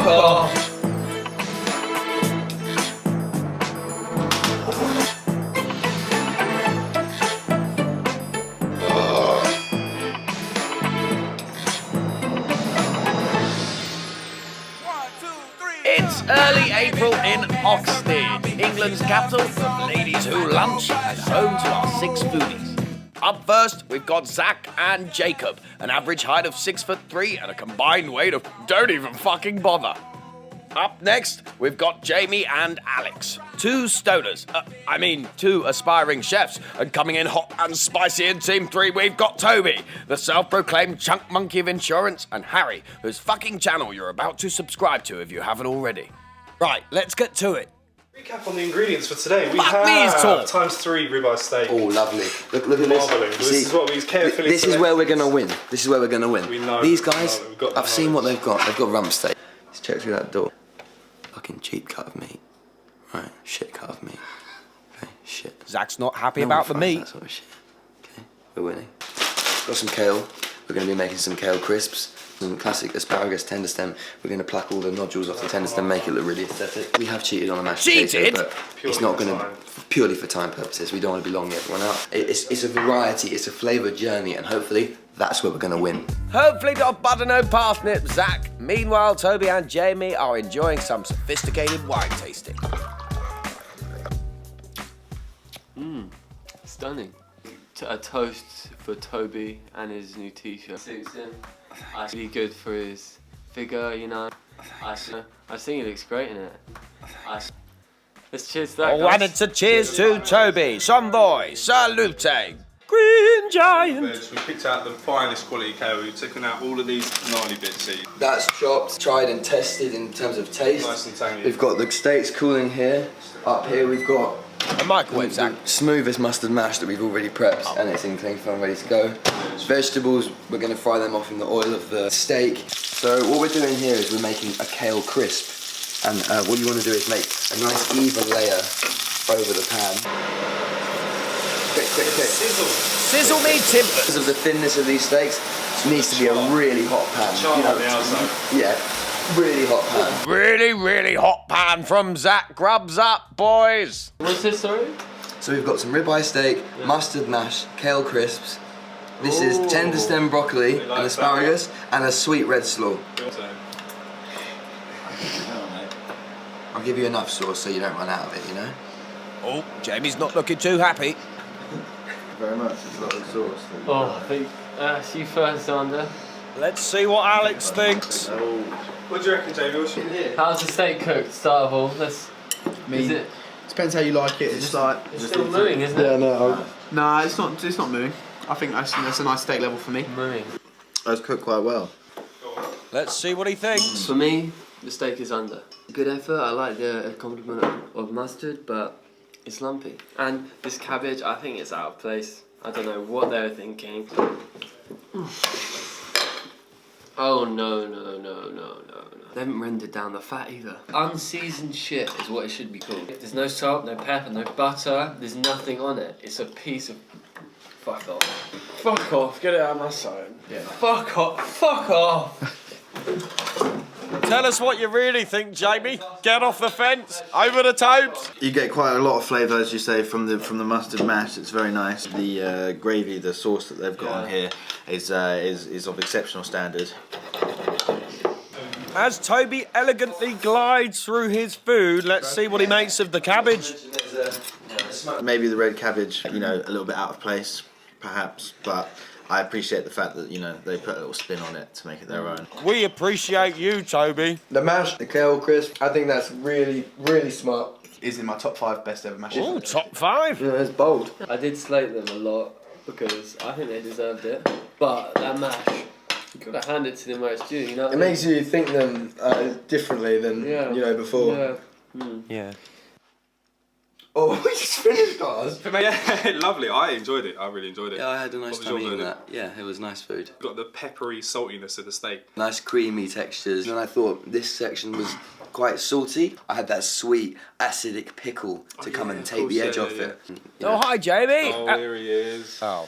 off. It's early April in Oxted, England's capital of ladies who lunch and home to our 6 foodies. Up first, we've got Zach and Jacob, an average height of 6'3" and a combined weight of don't even fucking bother. Up next, we've got Jamie and Alex, 2 stoners, 2 aspiring chefs, and coming in hot and spicy in Team 3, we've got Toby, the self-proclaimed chunk monkey of insurance, and Harry, whose fucking channel you're about to subscribe to if you haven't already. Right, let's get to it. Recap on the ingredients for today. We Fuck me, it's have tall. times 3 ribeye steak. Oh, lovely. Look at this. Marvelling. This is what we carefully This is where we're going to win. This is where we're going to win. We know. These guys, We've got the I've seen what knowledge. they've got. They've got rump steak. Let's check through that door. Fucking cheap cut of meat. Right, shit cut of meat. Okay, shit. Zach's not happy No one about the finds meat. that sort of shit. Okay, we're winning. Got some kale. We're going to be making some kale crisps. Some classic asparagus tender stem. We're going to pluck all the nodules off the tender stem, make it look really aesthetic. We have cheated on a mashed Cheated? potato, but it's not going to, purely for time purposes. We don't want to be longing everyone out. It's a variety, it's a flavour journey, and hopefully that's where we're going to win. Hopefully not butter no parsnip, Zach. Meanwhile, Toby and Jamie are enjoying some sophisticated wine tasting. Stunning. A toast for Toby and his new t-shirt. Suits him. Really good for his figure, you know. I think he looks great in it. Let's cheers to that, Oh, guys. and it's a cheers to Toby. Some boy, salute. Green Giant. We picked out the finest quality kale. We've taken out all of these gnarly bits here. That's chopped, tried and tested in terms of taste. Nice and tangy. We've got the steaks cooling here. Up here we've got A microwave, Zach. the smoothest mustard mash that we've already prepped, and it's in cling film ready to go. Vegetables, we're going to fry them off in the oil of the steak. So what we're doing here is we're making a kale crisp, and what you want to do is make a nice even layer over the pan. Quick. Sizzle me timbers. Because of the thinness of these steaks, it needs to be a really hot pan. Charred on the outside. Yeah, really hot pan. Really, really hot pan from Zach. Grubs up, boys. What's this, sorry? So we've got some ribeye steak, mustard mash, kale crisps. This is tender stem broccoli and asparagus, and a sweet red slaw. I'll give you enough sauce so you don't run out of it, you know? Oh, Jamie's not looking too happy. Very much, it's a lot of sauce. Oh, I think that's you first, Xander. Let's see what Alex thinks. What do you reckon, Jamie? What's in here? How's the steak cooked, start of all? Is it? Depends how you like it. It's like It's still mooing, isn't it? Yeah, no. nah, it's not mooing. I think that's a nice steak level for me. Mooing. That's cooked quite well. Let's see what he thinks. For me, the steak is under. Good effort. I like the accompaniment of mustard, but it's lumpy. And this cabbage, I think it's out of place. I don't know what they were thinking. Oh no. They haven't rendered down the fat either. Unseasoned shit is what it should be called. There's no salt, no pepper, no butter. There's nothing on it. It's a piece of... Fuck off. Fuck off. Get it out of my sight. Yeah. Fuck off. Fuck off. Tell us what you really think, Jamie. Get off the fence. Over the Tobes. You get quite a lot of flavour, as you say, from the mustard mash. It's very nice. The gravy, the sauce that they've got on here, is of exceptional standard. As Toby elegantly glides through his food, let's see what he makes of the cabbage. Maybe the red cabbage, you know, a little bit out of place, perhaps, but I appreciate the fact that, you know, they put a little spin on it to make it their own. We appreciate you, Toby. The mash, the kale crisp, I think that's really, really smart. Is in my top 5 best ever mashed. Oh, top 5. Yeah, it's bold. I did slate them a lot because I think they deserved it. But that mash, you gotta hand it to them where it's due, you know? It makes you think them differently than, you know, before. Yeah. Yeah. Oh, we just finished ours. Yeah, lovely. I enjoyed it. I really enjoyed it. Yeah, I had a nice What was time your eating verdict? that. Yeah, it was nice food. Got the peppery saltiness of the steak. Nice creamy textures. And I thought this section was quite salty. I had that sweet acidic pickle to come and take the edge off it. You Oh, know. hi, Jamie. Oh, here he is. Oh.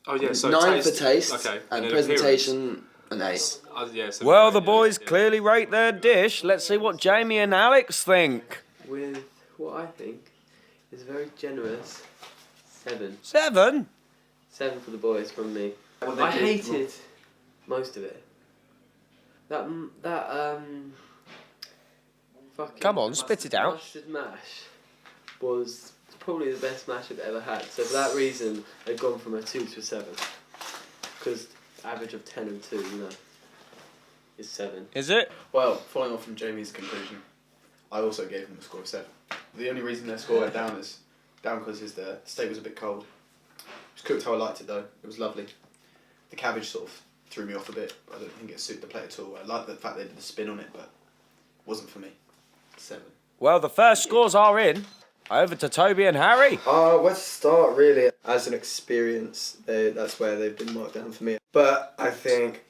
Oh yeah, so 9 for taste Okay. and then presentation An 8. Yeah, so Well, the boys clearly rate their dish. Let's see what Jamie and Alex think. With what I think is very generous 7. 7? 7 for the boys from me. I hated most of it. That fucking Come on, spit it out. Mustard mash was probably the best mash I've ever had. So for that reason, I've gone from a 2 to a 7. Because average of 10 and 2, you know, is 7. Is it? Well, following on from Jamie's conclusion, I also gave them a score of 7. The only reason their score went down because the steak was a bit cold. It was cooked how I liked it though. It was lovely. The cabbage sort of threw me off a bit. I don't think it suited the plate at all. I liked the fact they did the spin on it, but it wasn't for me. 7. Well, the first scores are in. Over to Toby and Harry. Where to start really? As an experience, that's where they've been marked down for me. But I think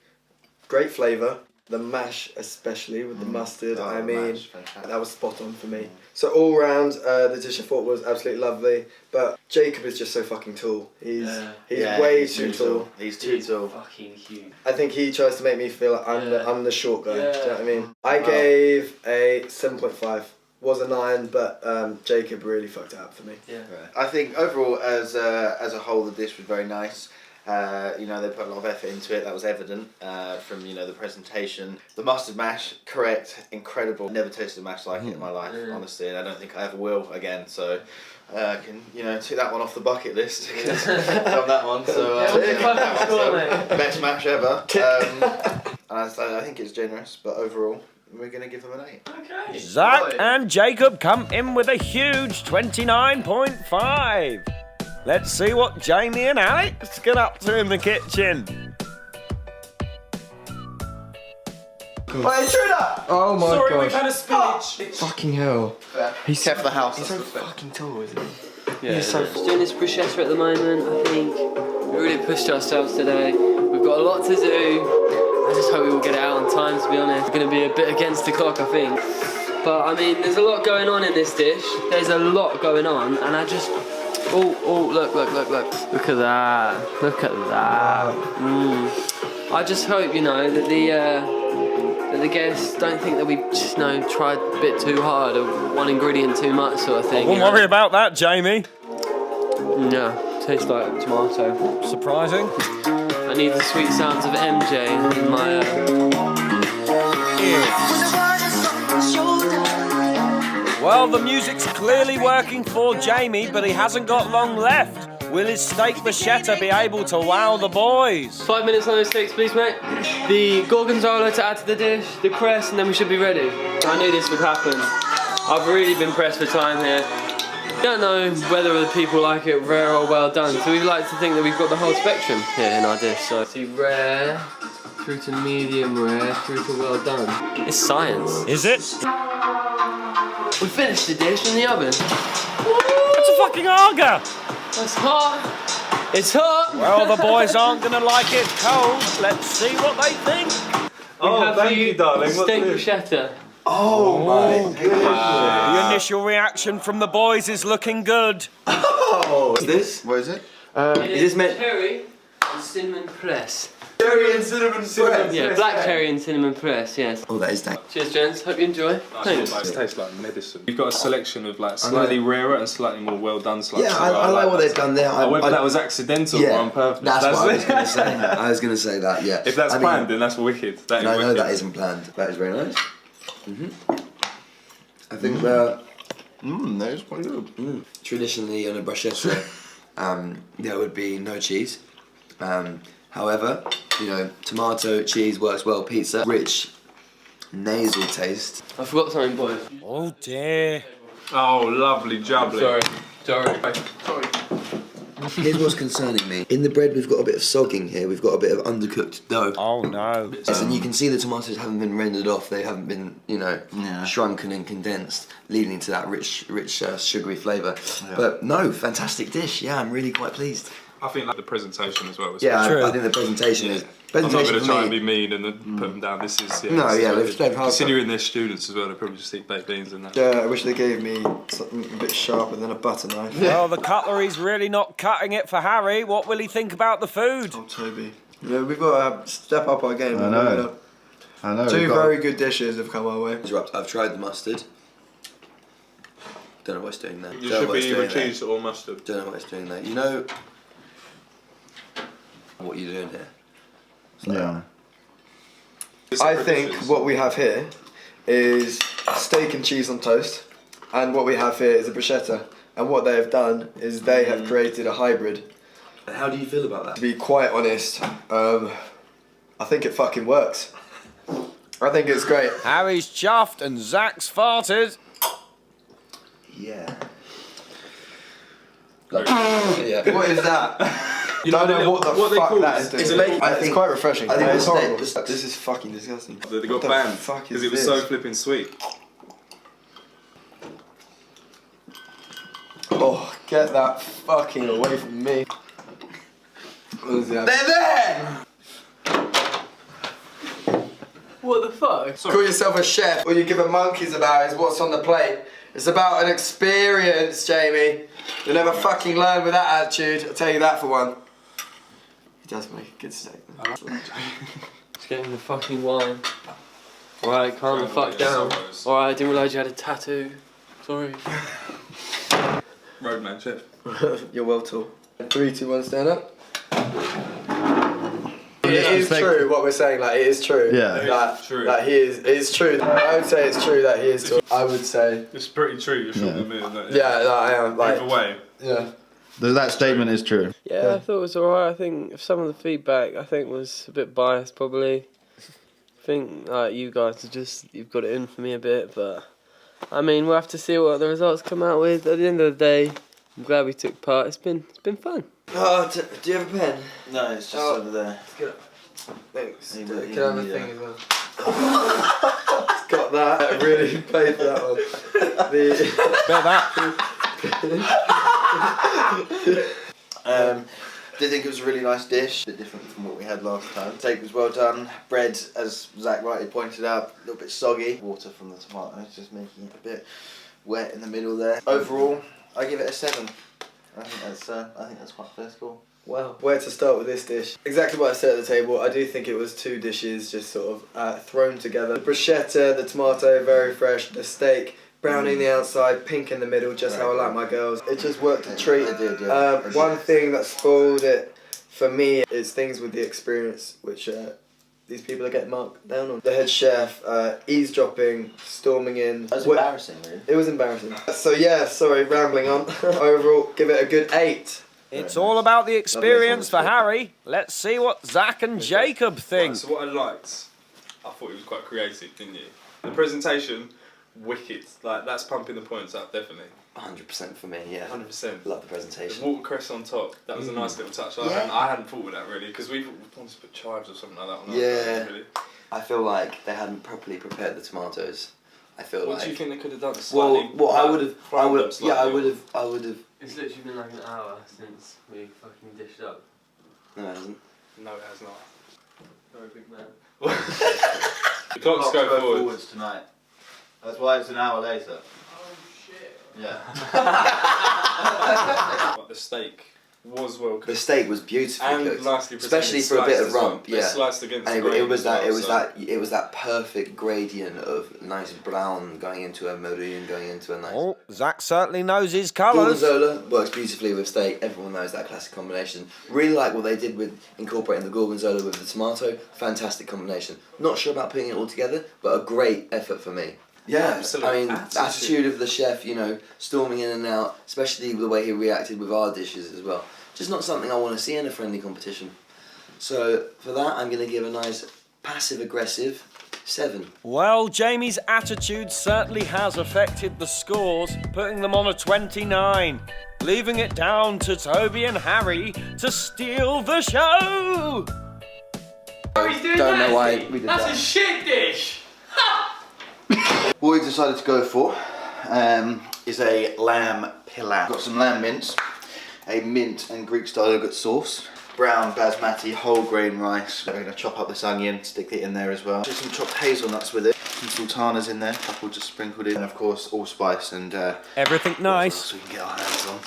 great flavour, the mash especially with the mustard. I mean, that was spot on for me. So all round, the dish I thought was absolutely lovely. But Jacob is just so fucking tall. He's way too tall. He's too tall. Fucking huge. I think he tries to make me feel like I'm the short guy. Do you know what I mean? I gave a 7.5. Was a 9, but Jacob really fucked it up for me. Yeah. I think overall, as a whole, the dish was very nice. You know, they put a lot of effort into it. That was evident from the presentation. The mustard mash, correct, incredible. Never tasted a mash like it in my life, honestly, and I don't think I ever will again. So I can tick that one off the bucket list because on that one. So best mash ever. And I think it's generous, but overall, we're going to give them an 8. Okay. Zach and Jacob come in with a huge 29.5. Let's see what Jamie and Alex get up to in the kitchen. Oh my Sorry, god. we've had a spinach. Fucking hell. He's kept for the house. He's so fucking tall, isn't he? Yeah, so doing this bruschetta at the moment. I think we really pushed ourselves today. We've got a lot to do. I just hope we will get it out on time, to be honest. We're going to be a bit against the clock, I think. But I mean, there's a lot going on in this dish. There's a lot going on, and I just... Oh, look. Look at that. Look at that. I just hope, that the guests don't think that we just, tried a bit too hard or one ingredient too much sort of thing. Don't worry about that, Jamie. Yeah, tastes like tomato. Surprising. I need the sweet sounds of MJ in my ears. Well, the music's clearly working for Jamie, but he hasn't got long left. Will his steak bruschetta be able to wow the boys? 5 minutes on those steaks, please, mate. The gorgonzola to add to the dish, the cress, and then we should be ready. I knew this would happen. I've really been pressed for time here. I don't know whether the people like it rare or well done, so we like to think that we've got the whole spectrum here in our dish. So see rare, through to medium rare, through to well done. It's science. Is it? We finished the dish in the oven. It's a fucking arga! It's hot. It's hot. Well, the boys aren't going to like it cold. Let's see what they think. Thank you, darling. What's Steak this? bruschetta. Oh my goodness. The initial reaction from the boys is looking good. Oh, what's this? What is it? Is this meant- cherry and cinnamon press? Cherry and cinnamon bread. Yeah, black cherry and cinnamon press, yes. Oh, that is dank. Cheers, gents. Hope you enjoy. Thanks. It tastes like medicine. You've got a selection of like slightly rarer and slightly more well done slices. Yeah, I like what they've done there. Whether that was accidental or on purpose. That's what I was going to say. I was going to say that, yeah. If that's planned, then that's wicked. That is No, wicked. that isn't planned. That is very nice. I think that That is quite good. traditionally on a bruschetta, there would be no cheese. However, tomato, cheese works well. Pizza, rich, nasal taste. I forgot something, boys. Oh dear. Oh, lovely jubbly. Sorry. Here's what's concerning me. In the bread, we've got a bit of sogging here. We've got a bit of undercooked dough. Oh no. Yes, and you can see the tomatoes haven't been rendered off. They haven't been, shrunken and condensed, leading to that rich, sugary flavour. Yeah. But no, fantastic dish. Yeah, I'm really quite pleased. I think like the presentation as well. Was Yeah, True. I think the presentation is. I'm not Presentation going to for try me- and be mean and then put them down. This is No, this is yeah, what it they've is. hard. Considering they're students as well, they probably just eat baked beans and that. Yeah, I wish they gave me something a bit sharper than a butter knife. Well, the cutlery's really not cutting it for Harry. What will he think about the food? Oh, Toby. Yeah, we've got to step up our game. I know. I know. Two very good dishes have come our way. I've tried the mustard. Don't know what it's doing there. You should be either cheese or mustard. Don't know what it's doing there. You know what you're doing here? Yeah. I think what we have here is steak and cheese on toast, and what we have here is a bruschetta. And what they have done is they have created a hybrid. How do you feel about that? To be quite honest, I think it fucking works. I think it's great. Harry's chuffed and Zach's farted. Yeah. Yeah. What is that? You don't know what the fuck that is doing. It's quite refreshing. I think it's horrible. this is fucking disgusting. They got banned because it was so flipping sweet. Oh, get that fucking away from me. They're there! What the fuck? Call yourself a chef. All you give a monkeys about is what's on the plate. It's about an experience, Jamie. You'll never fucking learn with that attitude, I'll tell you that for one. He does make a good steak. Just getting the fucking wine. Alright, calm the fuck down. Alright, I didn't realise you had a tattoo. Sorry. Roadman chef. You're well tall. 3, 2, 1, stand up. It is true what we're saying, like it is true. Yeah. That he is, it's true. I would say it's true that he is tall. I would say. It's pretty true, you're short of me. Yeah, I am. Like, either way. Yeah. That statement is true. Yeah, I thought it was alright. I think some of the feedback was a bit biased probably. I think like you guys you've got it in for me a bit, but I mean we'll have to see what the results come out with. At the end of the day, I'm glad we took part. It's been fun. Oh, do you have a pen? No, it's just over there. Thanks. Can I have a thing as well? It's got that. I really paid for that one. Bit of that. Did think it was a really nice dish, a bit different from what we had last time. Steak was well done. Bread, as Zach rightly pointed out, a little bit soggy. Water from the tomatoes, just making it a bit wet in the middle there. Overall, I give it a 7. I think that's quite a fair score. Wow. Where to start with this dish? Exactly what I said at the table. I do think it was 2 dishes just sort of thrown together. The bruschetta, the tomato, very fresh. The steak, brownie on the outside, pink in the middle, just how I like my girls. It just worked a treat. It did, yeah. One thing that spoiled it for me is things with the experience, which these people are getting marked down on. The head chef, eavesdropping, storming in. That was embarrassing, really. It was embarrassing. So yeah, sorry, rambling on. Overall, give it a good 8. It's all about the experience for Harry. Let's see what Zach and Jacob think. Right, so what I liked, I thought it was quite creative, didn't you? The presentation, wicked. Like that's pumping the points up, definitely. 100% for me, yeah. 100%. Love the presentation. The watercress on top, that was a nice little touch. I hadn't thought of that really, because we wanted to put chives or something like that on. Yeah. Really. I feel like they hadn't properly prepared the tomatoes. I feel What like. do you think they could have done? Well, I would have. Yeah, I would have. It's literally been like an hour since we fucking dished up. No, it hasn't. No, it has not. Very big man. The clocks go forward. forwards tonight. That's why it's an hour later. Oh shit. Yeah. But the steak was well cooked. The steak was beautifully And cooked, nicely presented, especially for a bit of sliced as well. rump. They Yeah, sliced against and the grain it was as that. well, It was that perfect gradient of nice brown going into a maroon, going into a nice. Oh, Zach certainly knows his colours. Gorgonzola works beautifully with steak. Everyone knows that classic combination. Really like what they did with incorporating the gorgonzola with the tomato. Fantastic combination. Not sure about putting it all together, but a great effort for me. Yeah, absolute I mean, attitude. attitude of the chef, you know, storming in and out, especially the way he reacted with our dishes as well. Just not something I want to see in a friendly competition. So for that, I'm going to give a nice passive-aggressive 7. Well, Jamie's attitude certainly has affected the scores, putting them on a 29, leaving it down to Toby and Harry to steal the show. Harry's doing Don't know nasty. why we did That's that. a shit dish. What we decided to go for is a lamb pilau. Got some lamb mince, a mint and Greek style yogurt sauce, brown basmati whole grain rice. We're going to chop up this onion, stick it in there as well. Just some chopped hazelnuts with it, some sultanas in there, a couple just sprinkled in, and of course allspice and Everything nice. so we can get our hands on.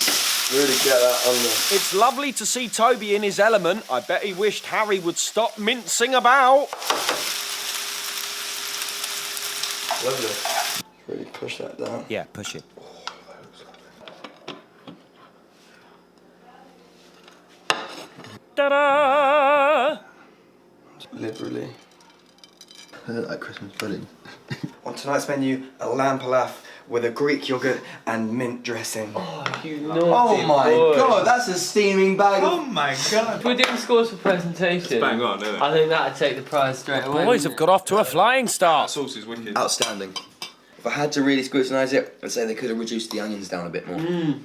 Really get that on there. It's lovely to see Toby in his element. I bet he wished Harry would stop mincing about. Lovely. Really push that down. Yeah, push it. Ta-da! Liberally. I look like Christmas pudding. On tonight's menu, a lamb pilaf with a Greek yogurt and mint dressing. You naughty Oh my boy. god, that's a steaming bag of... my god. If we're doing scores for presentation, Bang on, isn't it? I think that'd take the prize straight away. Boys have got off to a flying start. That sauce is wicked. Outstanding. If I had to really scrutinise it, I'd say they could have reduced the onions down a bit more.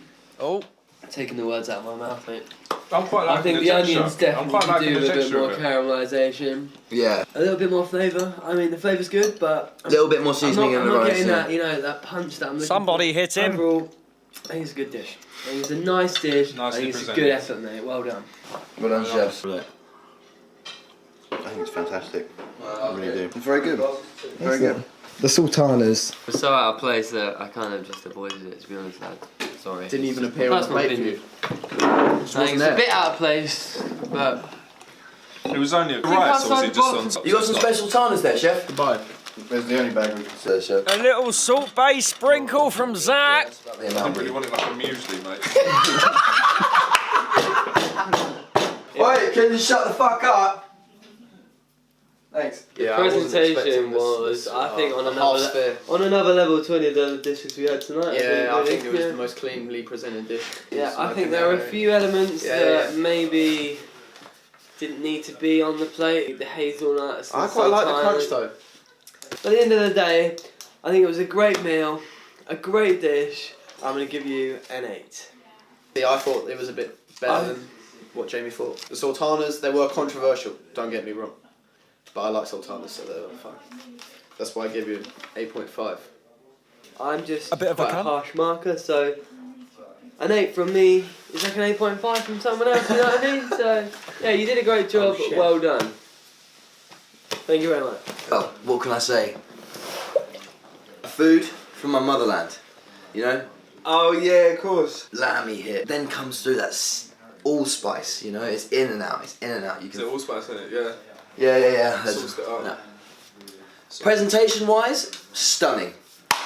Oh, Taking the words out of my mouth, mate. I'm quite I liking think the texture. onions I'm definitely quite could liking do the with a bit texture more of it. caramelisation. Yeah. A little bit more flavour. I mean, the flavour's good, but A little bit more seasoning I'm in the not rice. getting yeah. that, you know, that punch that I'm looking somebody for. hit him. Overall, I think it's a good dish. I think it's a nice dish. Nicely I think it's a presented. good effort, mate. Well done. Well done, chefs. I think it's fantastic. I really do. It's very good. Very good. The sultanas. It was so out of place that I kind of just avoided it, to be honest, lad. Sorry. Didn't even appear on That's the my plate for opinion. you. I think it's a bit out of place, but It was only a Think rice, or was outside it the just box. on top? You got some special tartars there, chef? Goodbye. Where's the only bag we can So, chef. A little Salt Bay sprinkle from Zach. That's about the I amount. really wanted like a muesli, mate. Wait, can you shut the fuck up? Thanks. Yeah, I wasn't presentation expecting this- was, this, I think, on half another sphere. on another level to any of the other dishes we had tonight. Yeah, I really. think it was Yeah. the most cleanly presented dish. Yeah, I Like think in there were a there. few elements Yeah, that yeah. maybe didn't need to be on the plate. The hazelnuts. And I quite like the crunch sultanas. though. But at the end of the day, I think it was a great meal, a great dish. I'm going to give you an 8. Yeah, I thought it was a bit better than what Jamie thought. The sultanas, they were controversial, don't get me wrong. But I like sultanas, so they were fine. That's why I give you an 8.5. I'm just A bit of a quite a cunt. harsh marker, so an 8 from me is like an 8.5 from someone else, you know what I mean? So, yeah, you did a great job, Oh, shit. well done. Thank you very much. Oh, what can I say? Food from my motherland, you know? Oh yeah, of course. Lammy hit. Then comes through that allspice, you know? It's in and out, it's in and out. You Is can... it allspice in it? Yeah. Yeah. Sauced it up. No. Presentation-wise, stunning.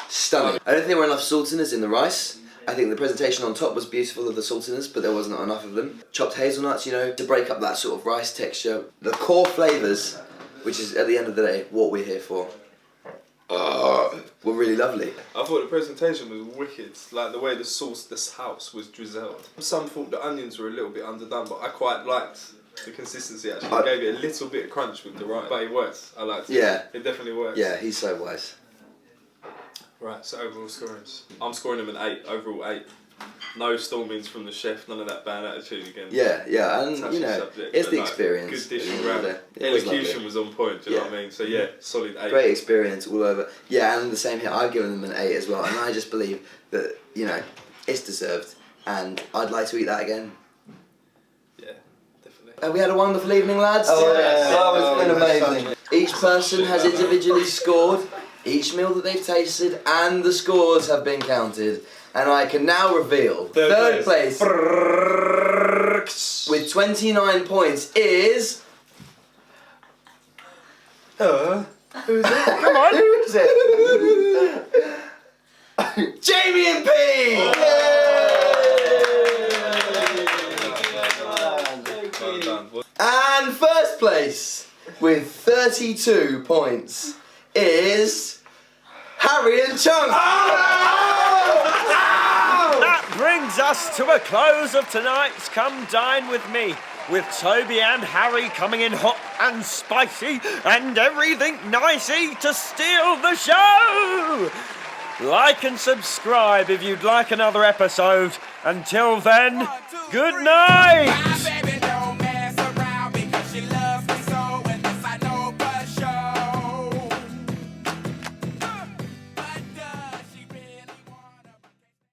Stunning. I don't think there were enough sultanas in the rice. I think the presentation on top was beautiful of the sultanas, but there wasn't enough of them. Chopped hazelnuts, you know, to break up that sort of rice texture. The core flavours, which is at the end of the day what we're here for, were really lovely. I thought the presentation was wicked. Like the way the sauce, this house was drizzled. Some thought the onions were a little bit underdone, but I quite liked the consistency actually. It gave it a little bit of crunch with the rice. But it worked. I liked it. Yeah. It definitely worked. Yeah, he's so wise. Right, so overall scorings. I'm scoring them an 8, overall 8. No stormings from the chef, none of that bad attitude again. Yeah, and Touchy you know, subject, it's but the like, experience. Good dish at all the end round. of the day. It was Elocution lovely. was on point, do you know what I mean? So yeah, solid 8. Great experience all over. Yeah, and the same here. I've given them an 8 as well, and I just believe that, you know, it's deserved, and I'd like to eat that again. Yeah, definitely. We had a wonderful evening, lads. Oh, yeah. Oh, it's been Oh, amazing. Each person has individually scored each meal that they've tasted, and the scores have been counted. And I can now reveal third place with 29 points is. Who's it? Come on. Who is it? Jamie and P! Well done. And first place with 32 points is Harry and Chunk. That brings us to a close of tonight's Come Dine With Me, with Toby and Harry coming in hot and spicy and everything nicey to steal the show! Like and subscribe if you'd like another episode. Until then, good night!